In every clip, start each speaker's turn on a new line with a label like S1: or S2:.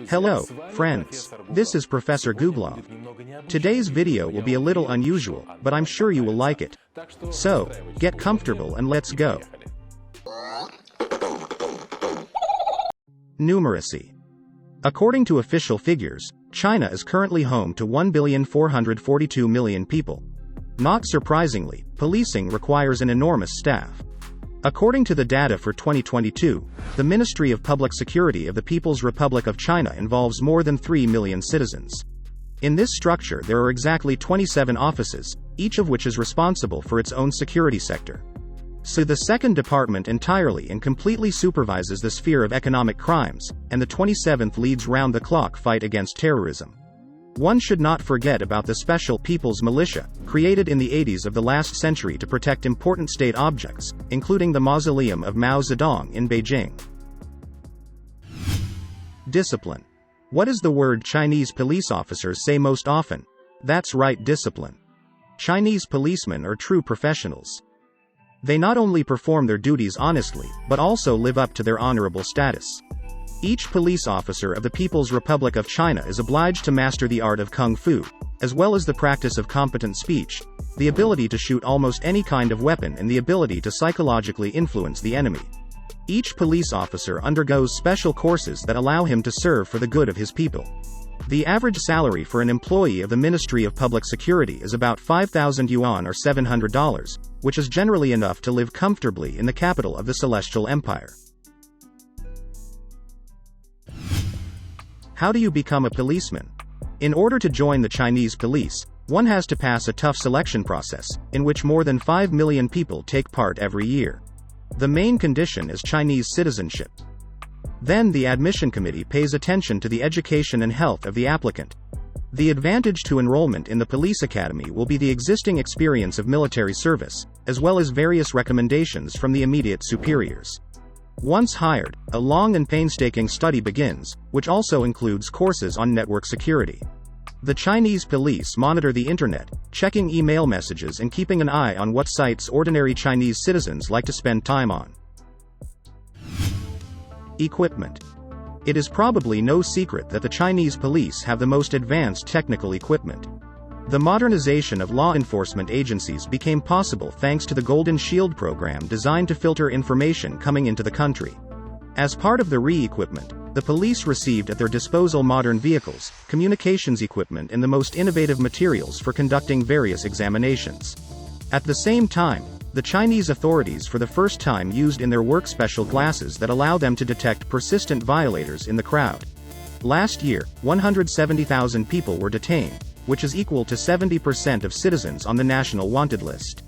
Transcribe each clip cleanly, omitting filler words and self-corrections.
S1: Hello, friends. This is Professor Googlov. Today's video will be a little unusual, but I'm sure you will like it. So, get comfortable and let's go. Numeracy. According to official figures, China is currently home to 1,442,000,000 people. Not surprisingly, policing requires an enormous staff. According to the data for 2022, the Ministry of Public Security of the People's Republic of China involves more than 3 million citizens. In this structure there are exactly 27 offices, each of which is responsible for its own security sector. So the second department entirely and completely supervises the sphere of economic crimes, and the 27th leads round-the-clock fight against terrorism. One should not forget about the Special People's Militia, created in the 80s of the last century to protect important state objects, including the mausoleum of Mao Zedong in Beijing. Discipline. What does the word Chinese police officers say most often? That's right, discipline. Chinese policemen are true professionals. They not only perform their duties honestly, but also live up to their honorable status. Each police officer of the People's Republic of China is obliged to master the art of Kung Fu, as well as the practice of competent speech, the ability to shoot almost any kind of weapon and the ability to psychologically influence the enemy. Each police officer undergoes special courses that allow him to serve for the good of his people. The average salary for an employee of the Ministry of Public Security is about 5,000 yuan or $700, which is generally enough to live comfortably in the capital of the Celestial Empire. How do you become a policeman? In order to join the Chinese police, one has to pass a tough selection process, in which more than 5 million people take part every year. The main condition is Chinese citizenship. Then the admission committee pays attention to the education and health of the applicant. The advantage to enrollment in the police academy will be the existing experience of military service, as well as various recommendations from the immediate superiors. Once hired, a long and painstaking study begins, which also includes courses on network security. The Chinese police monitor the internet, checking email messages and keeping an eye on what sites ordinary Chinese citizens like to spend time on. Equipment. It is probably no secret that the Chinese police have the most advanced technical equipment. The modernization of law enforcement agencies became possible thanks to the Golden Shield program designed to filter information coming into the country. As part of the re-equipment, the police received at their disposal modern vehicles, communications equipment and the most innovative materials for conducting various examinations. At the same time, the Chinese authorities for the first time used in their work special glasses that allow them to detect persistent violators in the crowd. Last year, 170,000 people were detained, which is equal to 70% of citizens on the national wanted list.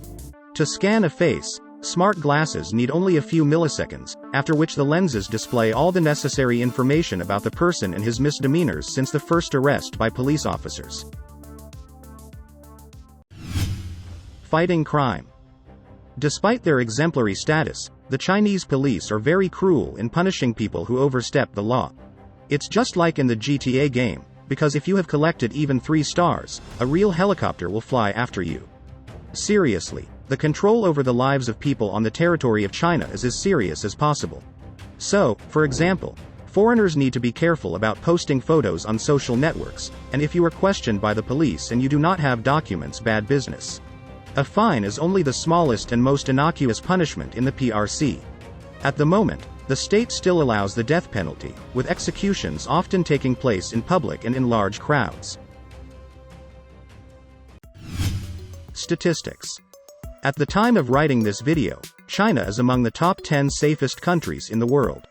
S1: To scan a face, smart glasses need only a few milliseconds, after which the lenses display all the necessary information about the person and his misdemeanors since the first arrest by police officers. Fighting crime. Despite their exemplary status, the Chinese police are very cruel in punishing people who overstep the law. It's just like in the GTA game, because if you have collected even 3 stars, a real helicopter will fly after you. Seriously, the control over the lives of people on the territory of China is as serious as possible. So, for example, foreigners need to be careful about posting photos on social networks, and if you are questioned by the police and you do not have documents, bad business. A fine is only the smallest and most innocuous punishment in the PRC. At the moment, the state still allows the death penalty, with executions often taking place in public and in large crowds. Statistics. At the time of writing this video, China is among the top 10 safest countries in the world.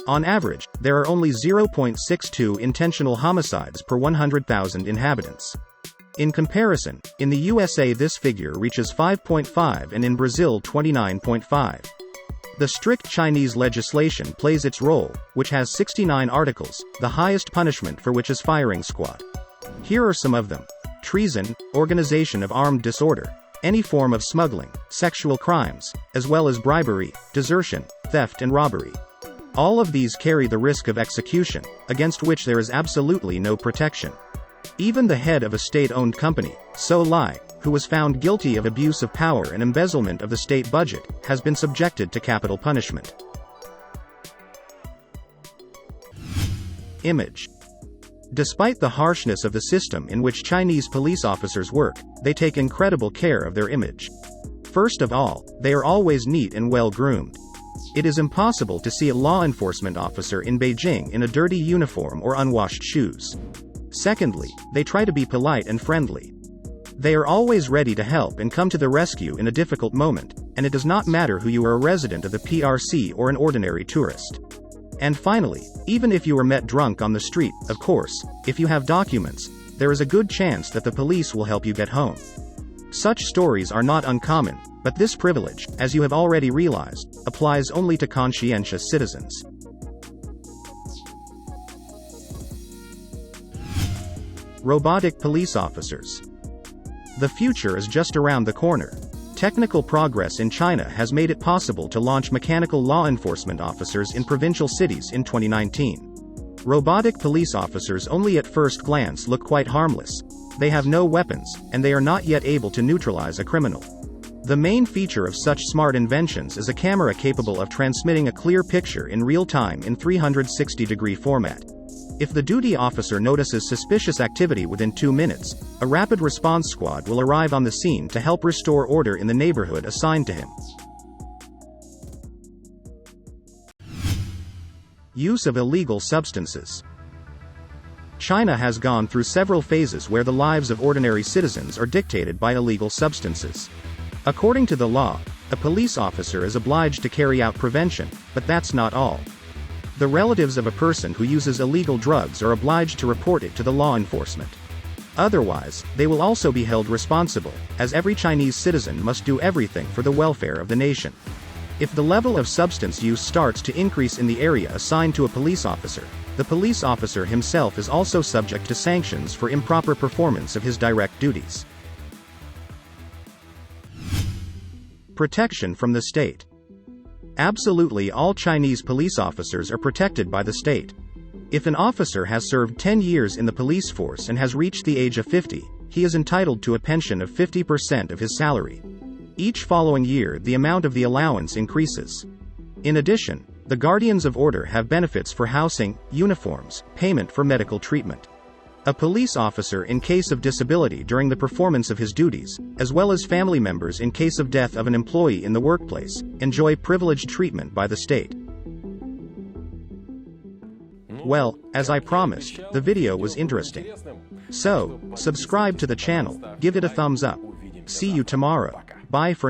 S1: On average, there are only 0.62 intentional homicides per 100,000 inhabitants. In comparison, in the USA this figure reaches 5.5 and in Brazil 29.5. The strict Chinese legislation plays its role, which has 69 articles, the highest punishment for which is firing squad. Here are some of them: treason, organization of armed disorder, any form of smuggling, sexual crimes, as well as bribery, desertion, theft and robbery. All of these carry the risk of execution, against which there is absolutely no protection. Even the head of a state-owned company, So Lai, who was found guilty of abuse of power and embezzlement of the state budget, has been subjected to capital punishment. Image. Despite the harshness of the system in which Chinese police officers work, they take incredible care of their image. First of all, they are always neat and well-groomed. It is impossible to see a law enforcement officer in Beijing in a dirty uniform or unwashed shoes. Secondly, they try to be polite and friendly. They are always ready to help and come to the rescue in a difficult moment, and it does not matter who you are, a resident of the PRC or an ordinary tourist. And finally, even if you are met drunk on the street, of course, if you have documents, there is a good chance that the police will help you get home. Such stories are not uncommon, but this privilege, as you have already realized, applies only to conscientious citizens. Robotic police officers. The future is just around the corner. Technical progress in China has made it possible to launch mechanical law enforcement officers in provincial cities in 2019. Robotic police officers only at first glance look quite harmless. They have no weapons, and they are not yet able to neutralize a criminal. The main feature of such smart inventions is a camera capable of transmitting a clear picture in real time in 360-degree format. If the duty officer notices suspicious activity within 2 minutes, a rapid response squad will arrive on the scene to help restore order in the neighborhood assigned to him. Use of illegal substances. China has gone through several phases where the lives of ordinary citizens are dictated by illegal substances. According to the law, a police officer is obliged to carry out prevention, but that's not all. The relatives of a person who uses illegal drugs are obliged to report it to the law enforcement. Otherwise, they will also be held responsible, as every Chinese citizen must do everything for the welfare of the nation. If the level of substance use starts to increase in the area assigned to a police officer, the police officer himself is also subject to sanctions for improper performance of his direct duties. Protection from the state. Absolutely all Chinese police officers are protected by the state. If an officer has served 10 years in the police force and has reached the age of 50, he is entitled to a pension of 50% of his salary. Each following year the amount of the allowance increases. In addition, the guardians of order have benefits for housing, uniforms, payment for medical treatment. A police officer in case of disability during the performance of his duties, as well as family members in case of death of an employee in the workplace, enjoy privileged treatment by the state. Well, as I promised, the video was interesting. So, subscribe to the channel, give it a thumbs up. See you tomorrow. Bye for now.